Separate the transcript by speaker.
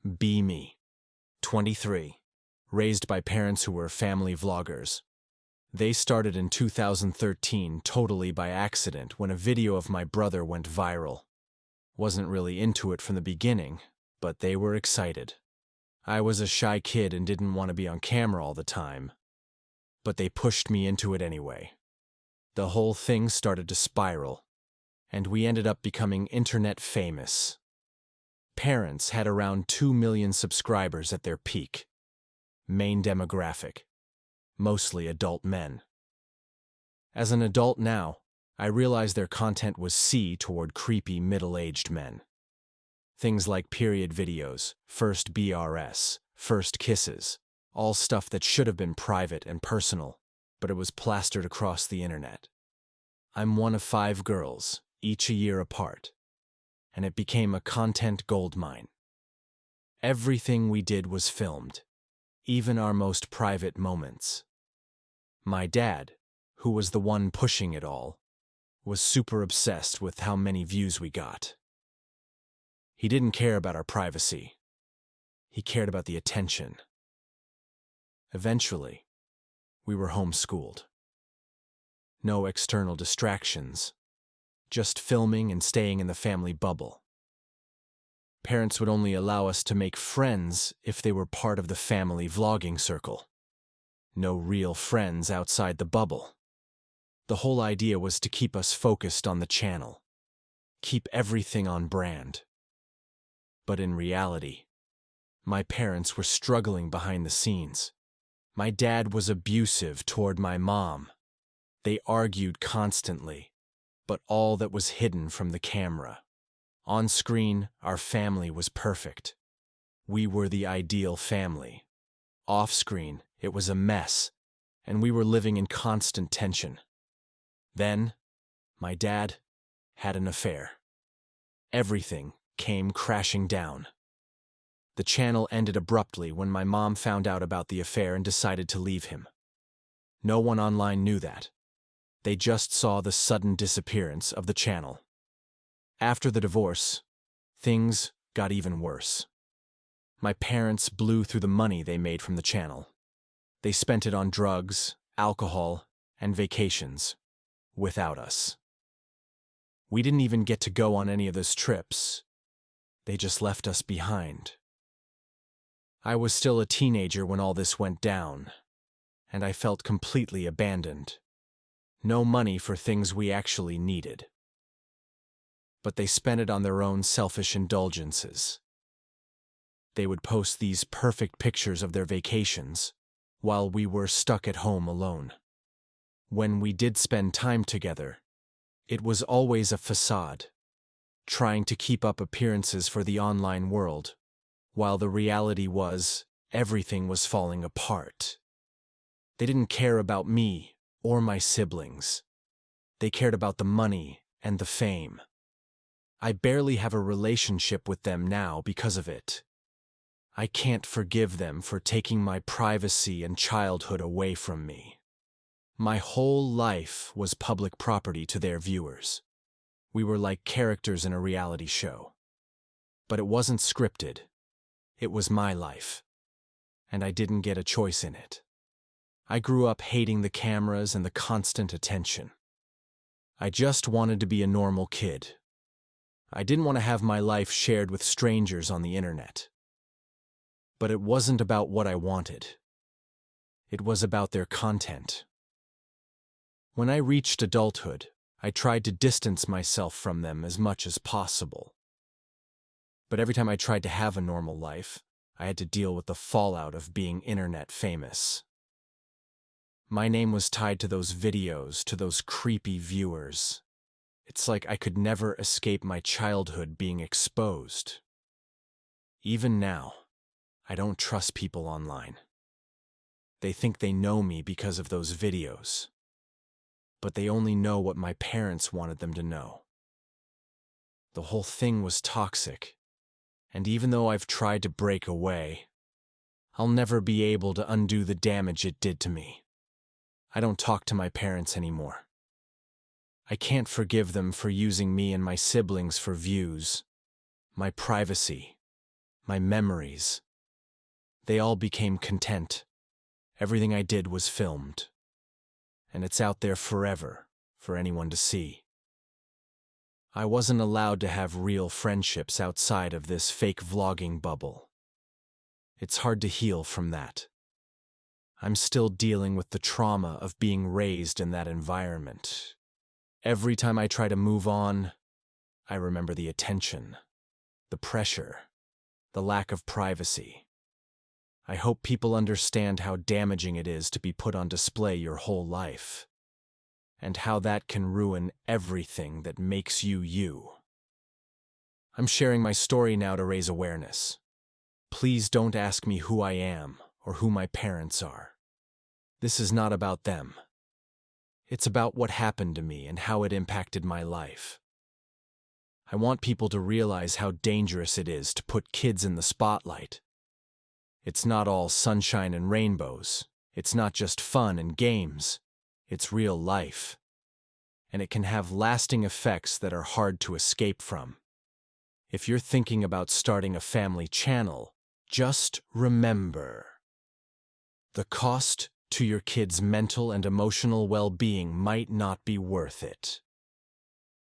Speaker 1: Be me. 23. Raised by parents who were family vloggers. They started in 2013 totally by accident when a video of my brother went viral. Wasn't really into it from the beginning, but they were excited. I was a shy kid and didn't want to be on camera all the time, but they pushed me into it anyway. The whole thing started to spiral, and we ended up becoming internet famous. Parents had around 2 million subscribers at their peak. Main demographic: mostly adult men. As an adult now, I realized their content was C toward creepy middle-aged men. Things like period videos, first BRS, first kisses, all stuff that should have been private and personal, but it was plastered across the internet. I'm one of 5 girls, each a year apart, and it became a content goldmine. Everything we did was filmed, even our most private moments. My dad, who was the one pushing it all, was super obsessed with how many views we got. He didn't care about our privacy. He cared about the attention. Eventually, we were homeschooled. No external distractions, just filming and staying in the family bubble. Parents would only allow us to make friends if they were part of the family vlogging circle. No real friends outside the bubble. The whole idea was to keep us focused on the channel, keep everything on brand. But in reality, my parents were struggling behind the scenes. My dad was abusive toward my mom. They argued constantly, but all that was hidden from the camera. On screen, our family was perfect. We were the ideal family. Off screen, it was a mess, and we were living in constant tension. Then, my dad had an affair. Everything came crashing down. The channel ended abruptly when my mom found out about the affair and decided to leave him. No one online knew that. They just saw the sudden disappearance of the channel. After the divorce, things got even worse. My parents blew through the money they made from the channel. They spent it on drugs, alcohol, and vacations, without us. We didn't even get to go on any of those trips. They just left us behind. I was still a teenager when all this went down, and I felt completely abandoned. No money for things we actually needed. But they spent it on their own selfish indulgences. They would post these perfect pictures of their vacations, while we were stuck at home alone. When we did spend time together, it was always a facade, trying to keep up appearances for the online world, while the reality was everything was falling apart. They didn't care about me or my siblings. They cared about the money and the fame. I barely have a relationship with them now because of it. I can't forgive them for taking my privacy and childhood away from me. My whole life was public property to their viewers. We were like characters in a reality show. But it wasn't scripted. It was my life, and I didn't get a choice in it. I grew up hating the cameras and the constant attention. I just wanted to be a normal kid. I didn't want to have my life shared with strangers on the internet. But it wasn't about what I wanted. It was about their content. When I reached adulthood, I tried to distance myself from them as much as possible. But every time I tried to have a normal life, I had to deal with the fallout of being internet famous. My name was tied to those videos, to those creepy viewers. It's like I could never escape my childhood being exposed. Even now, I don't trust people online. They think they know me because of those videos. But they only know what my parents wanted them to know. The whole thing was toxic, and even though I've tried to break away, I'll never be able to undo the damage it did to me. I don't talk to my parents anymore. I can't forgive them for using me and my siblings for views, my privacy, my memories. They all became content. Everything I did was filmed. And it's out there forever for anyone to see. I wasn't allowed to have real friendships outside of this fake vlogging bubble. It's hard to heal from that. I'm still dealing with the trauma of being raised in that environment. Every time I try to move on, I remember the attention, the pressure, the lack of privacy. I hope people understand how damaging it is to be put on display your whole life, and how that can ruin everything that makes you you. I'm sharing my story now to raise awareness. Please don't ask me who I am or who my parents are. This is not about them. It's about what happened to me and how it impacted my life. I want people to realize how dangerous it is to put kids in the spotlight. It's not all sunshine and rainbows. It's not just fun and games. It's real life. And it can have lasting effects that are hard to escape from. If you're thinking about starting a family channel, just remember, the cost to your kids' mental and emotional well-being might not be worth it.